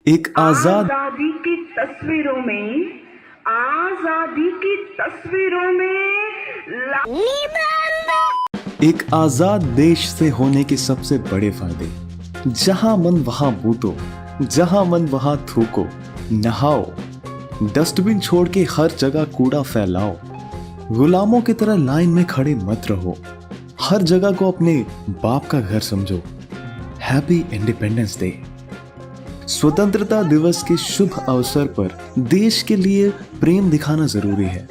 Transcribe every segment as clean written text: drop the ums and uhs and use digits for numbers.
एक आजाद आजादी की तस्वीरों में एक आजाद देश से होने के सबसे बड़े फायदे, जहां मन वहां बूतो, जहां मन वहां थूको, नहाओ, डस्टबिन छोड़ के हर जगह कूड़ा फैलाओ, गुलामों की तरह लाइन में खड़े मत रहो, हर जगह को अपने बाप का घर समझो। Happy independence day. स्वतंत्रता दिवस के शुभ अवसर पर देश के लिए प्रेम दिखाना जरूरी है।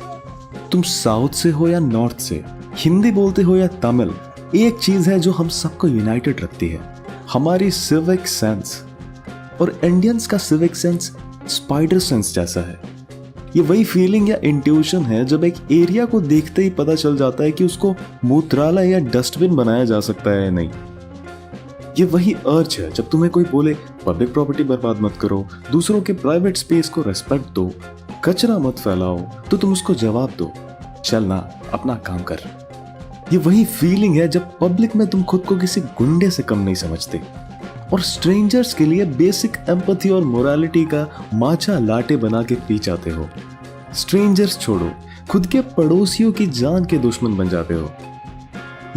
तुम साउथ से हो या नॉर्थ से, हिंदी बोलते हो या तमिल, एक चीज है जो हम सबको यूनाइटेड रखती है, हमारी सिविक सेंस। और इंडियंस का सिविक सेंस स्पाइडर सेंस जैसा है। ये वही फीलिंग या इंट्यूशन है जब एक एरिया को देखते ही पता चल जाता है कि उसको मूत्रालय या डस्टबिन बनाया जा सकता है या नहीं। ये वही अर्ज है जब तुम्हें कोई बोले पब्लिक प्रॉपर्टी बर्बाद मत करो, दूसरों के प्राइवेट स्पेस को रेस्पेक्ट दो, कचरा मत फैलाओ, तो तुम उसको जवाब दो, चल ना अपना काम कर। ये वही फीलिंग है जब पब्लिक में तुम खुद को किसी गुंडे से कम नहीं समझते और स्ट्रेंजर्स के लिए बेसिक एम्पैथी और मोरालिटी का माचा लाटे बना के पी जाते हो। स्ट्रेंजर्स छोड़ो, खुद के पड़ोसियों की जान के दुश्मन बन जाते हो।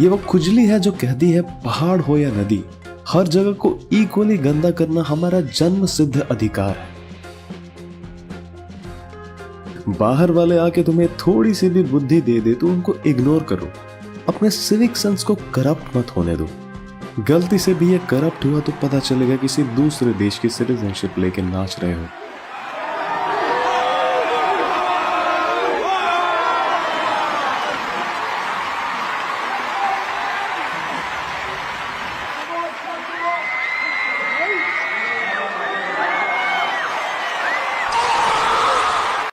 ये वो खुजली है जो कहती है पहाड़ हो या नदी, हर जगह को इक्वली गंदा करना हमारा जन्म सिद्ध अधिकार है। बाहर वाले आके तुम्हें थोड़ी सी भी बुद्धि दे दे तो उनको इग्नोर करो, अपने सिविक सेंस को करप्ट मत होने दो। गलती से भी ये करप्ट हुआ तो पता चलेगा किसी दूसरे देश की सिटीजनशिप लेके नाच रहे हो।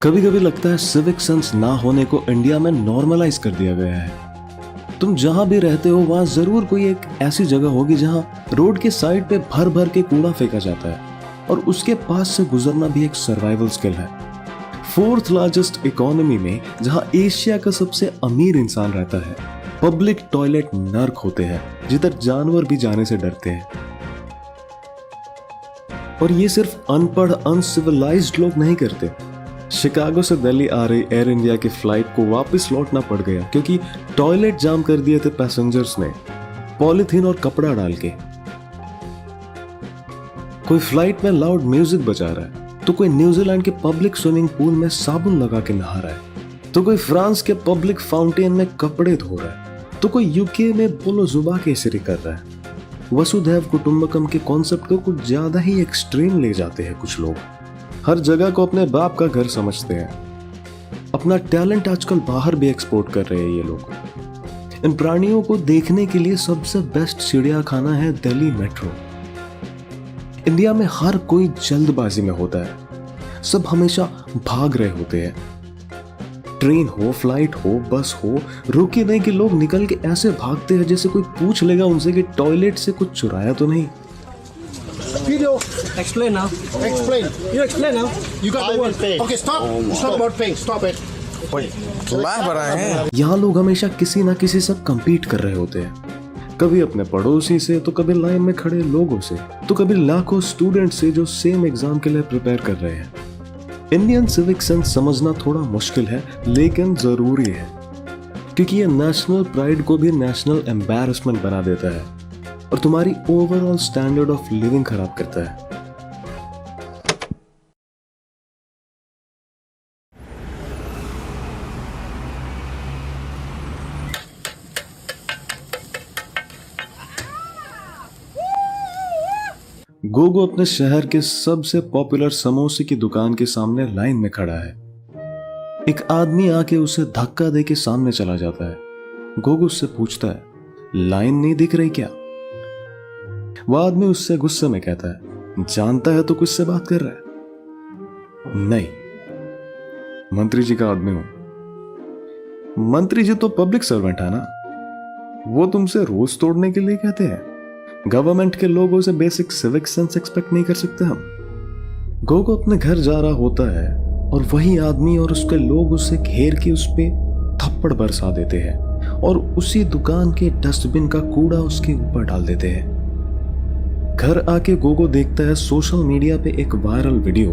कभी कभी लगता है सिविक सेंस ना होने को इंडिया में नॉर्मलाइज कर दिया गया है। तुम जहां भी रहते हो वहां जरूर कोई एक ऐसी जगह होगी जहां रोड के साइड पे भर भर के कूड़ा फेंका जाता है और उसके पास से गुजरना भी एक सर्वाइवल स्किल है। फोर्थ लार्जेस्ट इकोनॉमी में जहां एशिया का सबसे अमीर इंसान रहता है, पब्लिक टॉयलेट नर्क होते हैं जिधर जानवर भी जाने से डरते हैं। और ये सिर्फ अनपढ़ अनसिविलाइज्ड लोग नहीं करते। शिकागो से दिल्ली आ रही एयर इंडिया की फ्लाइट को वापस लौटना पड़ गया क्योंकि टॉयलेट जाम कर दिए थे पैसेंजर्स ने पॉलिथीन और कपड़ा डाल के। कोई फ्लाइट में लाउड म्यूजिक बजा रहा है, तो कोई न्यूजीलैंड के पब्लिक स्विमिंग पूल में साबुन लगा के नहा रहा है, तो कोई फ्रांस के पब्लिक फाउंटेन में कपड़े धो रहा है, तो कोई यूके में बोलो जुबा केसरी कर रहा है। वसुधैव कुटुंबकम के कॉन्सेप्ट को कुछ ज्यादा ही एक्सट्रीम ले जाते हैं कुछ लोग। हर जगह को अपने बाप का घर समझते हैं। अपना टैलेंट आजकल बाहर भी एक्सपोर्ट कर रहे हैं ये लोग। इन प्राणियों को देखने के लिए सबसे बेस्ट चिड़ियाखाना है दिल्ली मेट्रो। इंडिया में हर कोई जल्दबाजी में होता है, सब हमेशा भाग रहे होते हैं। ट्रेन हो, फ्लाइट हो, बस हो, रुके नहीं कि लोग निकल के ऐसे भागते हैं जैसे कोई पूछ लेगा उनसे कि टॉयलेट से कुछ चुराया तो नहीं। Video. Explain now. Explain. You explain now. You got I the will word. pay. Okay, stop. It's not about paying. Stop it. लाभ रहे हैं। यहाँ लोग हमेशा किसी ना किसी से कम्पीट कर रहे होते हैं, कभी अपने पड़ोसी से, तो कभी लाइन में खड़े लोगों से, तो कभी लाखों स्टूडेंट से जो सेम एग्जाम के लिए प्रिपेयर कर रहे हैं। इंडियन सिविक सेंस समझना थोड़ा मुश्किल है लेकिन जरूरी है, क्योंकि ये नेशनल प्राइड को भी नेशनल एम्बैरसमेंट बना देता है और तुम्हारी ओवरऑल स्टैंडर्ड ऑफ लिविंग खराब करता है। गोगो अपने शहर के सबसे पॉपुलर समोसे की दुकान के सामने लाइन में खड़ा है। एक आदमी आके उसे धक्का दे के सामने चला जाता है। गोगो उससे पूछता है, लाइन नहीं दिख रही क्या? वह आदमी उससे गुस्से में कहता है, जानता है तो कुछ से बात कर रहा है? नहीं, मंत्री जी का आदमी हूं। मंत्री जी तो पब्लिक सर्वेंट है ना, वो तुमसे रोज तोड़ने के लिए कहते हैं। गवर्नमेंट के लोगों से बेसिक सिविक सेंस एक्सपेक्ट नहीं कर सकते हम। गोगो अपने घर जा रहा होता है और वही आदमी और उसके लोग उसे घेर के उस पे थप्पड़ बरसा देते हैं और उसी दुकान के डस्टबिन का कूड़ा उसके ऊपर डाल देते हैं। घर आके गोगो देखता है सोशल मीडिया पे एक वायरल वीडियो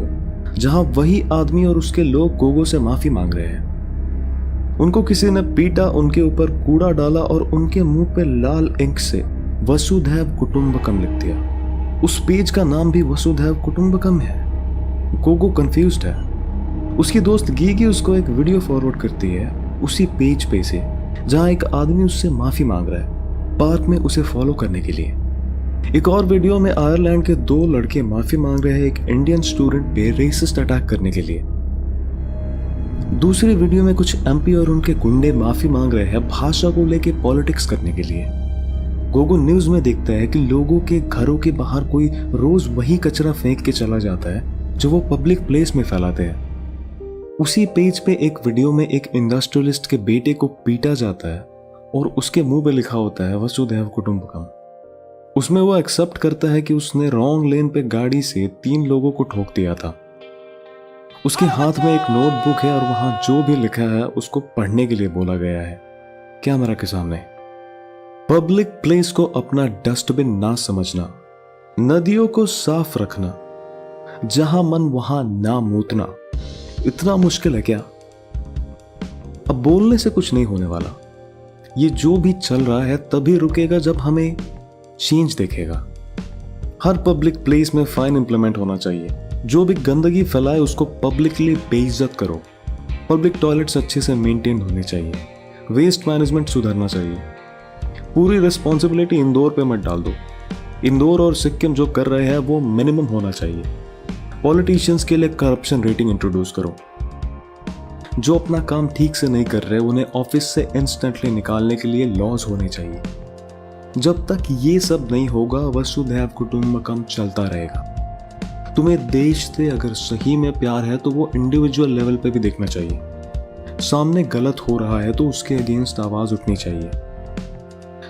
जहां वही आदमी और उसके लोग गोगो से माफी मांग रहे हैं। उनको किसी ने पीटा, उनके ऊपर कूड़ा डाला और उनके मुंह पे लाल इंक से वसुधैव कुटुंबकम लिख दिया। उस पेज का नाम भी वसुधैव कुटुंबकम है। गोगो कंफ्यूज्ड है। उसकी दोस्त गीगी उसको एक वीडियो फॉरवर्ड करती है उसी पेज पे से जहां एक आदमी उससे माफी मांग रहा है पार्क में उसे फॉलो करने के लिए। एक और वीडियो में आयरलैंड के 2 लड़के माफी मांग रहे हैं एक इंडियन स्टूडेंट पे रेसिस्ट अटैक करने के लिए। दूसरी वीडियो में कुछ एमपी और उनके गुंडे माफी मांग रहे हैं भाषा को लेके पॉलिटिक्स करने के लिए। गोगो न्यूज में देखता है कि लोगों के घरों के बाहर कोई रोज वही कचरा फेंक के चला जाता है जो वो पब्लिक प्लेस में फैलाते हैं। उसी पेज पे एक वीडियो में एक इंडस्ट्रियलिस्ट के बेटे को पीटा जाता है और उसके मुंह पे लिखा होता है वसुधैव कुटुंबकम। उसमें वो एक्सेप्ट करता है कि उसने रॉन्ग लेन पे गाड़ी से 3 लोगों को ठोक दिया था। उसके हाथ में एक नोटबुक है और वहां जो भी लिखा है उसको पढ़ने के लिए बोला गया है कैमरा के सामने। पब्लिक प्लेस को अपना डस्टबिन ना समझना, नदियों को साफ रखना, जहां मन वहां ना मूतना, इतना मुश्किल है क्या? अब बोलने से कुछ नहीं होने वाला। ये जो भी चल रहा है तभी रुकेगा जब हमें चेंज देखेगा। हर पब्लिक प्लेस में फाइन इंप्लीमेंट होना चाहिए। जो भी गंदगी फैलाए उसको पब्लिकली बेइज्जत करो। पब्लिक टॉयलेट्स अच्छे से मेंटेन होने चाहिए। वेस्ट मैनेजमेंट सुधरना चाहिए। पूरी रिस्पॉन्सिबिलिटी इंदौर पे मत डाल दो। इंदौर और सिक्किम जो कर रहे हैं वो मिनिमम होना चाहिए। पॉलिटिशियंस के लिए करप्शन रेटिंग इंट्रोड्यूस करो। जो अपना काम ठीक से नहीं कर रहे उन्हें ऑफिस से इंस्टेंटली निकालने के लिए लॉज होने चाहिए। जब तक ये सब नहीं होगा वसुधैव कुटुंबकम चलता रहेगा। तुम्हें देश से अगर सही में प्यार है तो वो इंडिविजुअल लेवल पे भी देखना चाहिए। सामने गलत हो रहा है तो उसके अगेंस्ट आवाज उठनी चाहिए।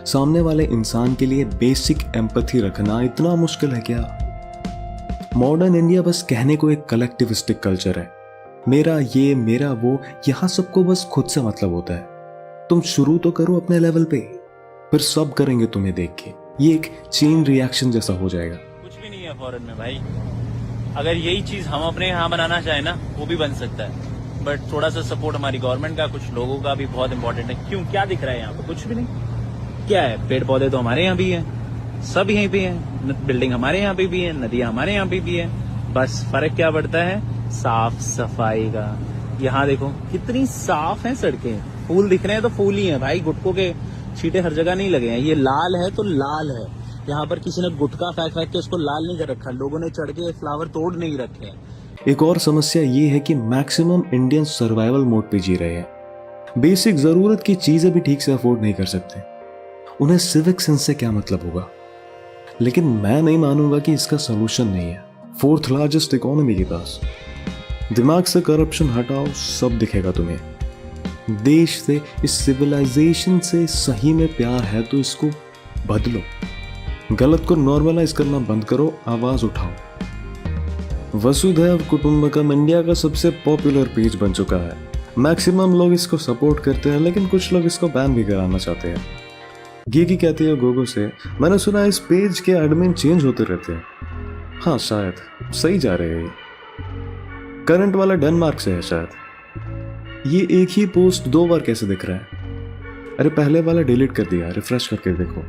सामने वाले इंसान के लिए बेसिक एम्पैथी रखना इतना मुश्किल है क्या? मॉडर्न इंडिया बस कहने को एक कलेक्टिविस्टिक कल्चर है। मेरा ये, मेरा वो, यहां सबको बस खुद से मतलब होता है। तुम शुरू तो करो अपने लेवल पे, फिर सब करेंगे तुम्हें देख के। ये एक चेन रिएक्शन जैसा हो जाएगा। कुछ भी नहीं है फॉरेन में भाई। अगर यही चीज हम अपने यहाँ बनाना चाहे ना वो भी बन सकता है, बट थोड़ा सा सपोर्ट हमारी गवर्नमेंट का, कुछ लोगों का भी बहुत इंपॉर्टेंट है। क्यों, क्या दिख रहा है यहाँ पे? कुछ भी नहीं। क्या है, पेड़ पौधे तो हमारे यहाँ भी है, सब यहीं पे है, बिल्डिंग हमारे यहाँ पे भी है, नदियां हमारे यहाँ पे भी है। बस फर्क क्या पड़ता है? साफ सफाई का। यहाँ देखो कितनी साफ है सड़कें। फूल दिख रहे हैं तो फूल ही है भाई, गुटकों के छींटे हर जगह नहीं लगे हैं। ये लाल है तो लाल है। यहाँ पर किसी ने गुटखा फेंक फेंक के उसको लाल नहीं कर रखा, लोगों ने चढ़ के फ्लावर तोड़ नहीं रखे। एक और समस्या ये है कि मैक्सिमम इंडियन सर्वाइवल मोड पे जी रहे हैं। बेसिक जरूरत की चीजें भी ठीक से अफोर्ड नहीं कर सकते। उन्हें सिविक सेंस से क्या मतलब होगा? लेकिन मैं नहीं मानूंगा कि इसका सोल्यूशन नहीं है। 4th लार्जेस्ट इकोनॉमी के पास। दिमाग से करप्शन हटाओ, सब दिखेगा तुम्हें। देश से, इस सिविलाइजेशन से सही में प्यार है तो इसको बदलो। गलत को नॉर्मलाइज करना बंद करो, आवाज उठाओ। वसुधैव कुटुंबकम इंडिया का सबसे पॉपुलर पेज बन चुका है। मैक्सिमम लोग इसको सपोर्ट करते हैं लेकिन कुछ लोग इसको बैन भी कराना चाहते हैं। गीगी कहती है गोगो से, मैंने सुना इस पेज के एडमिन चेंज होते रहते हैं। हाँ शायद, सही जा रहे हैं। करंट वाला डेनमार्क से है शायद। ये एक ही पोस्ट 2 बार कैसे दिख रहा है? अरे पहले वाला डिलीट कर दिया, रिफ्रेश करके देखो।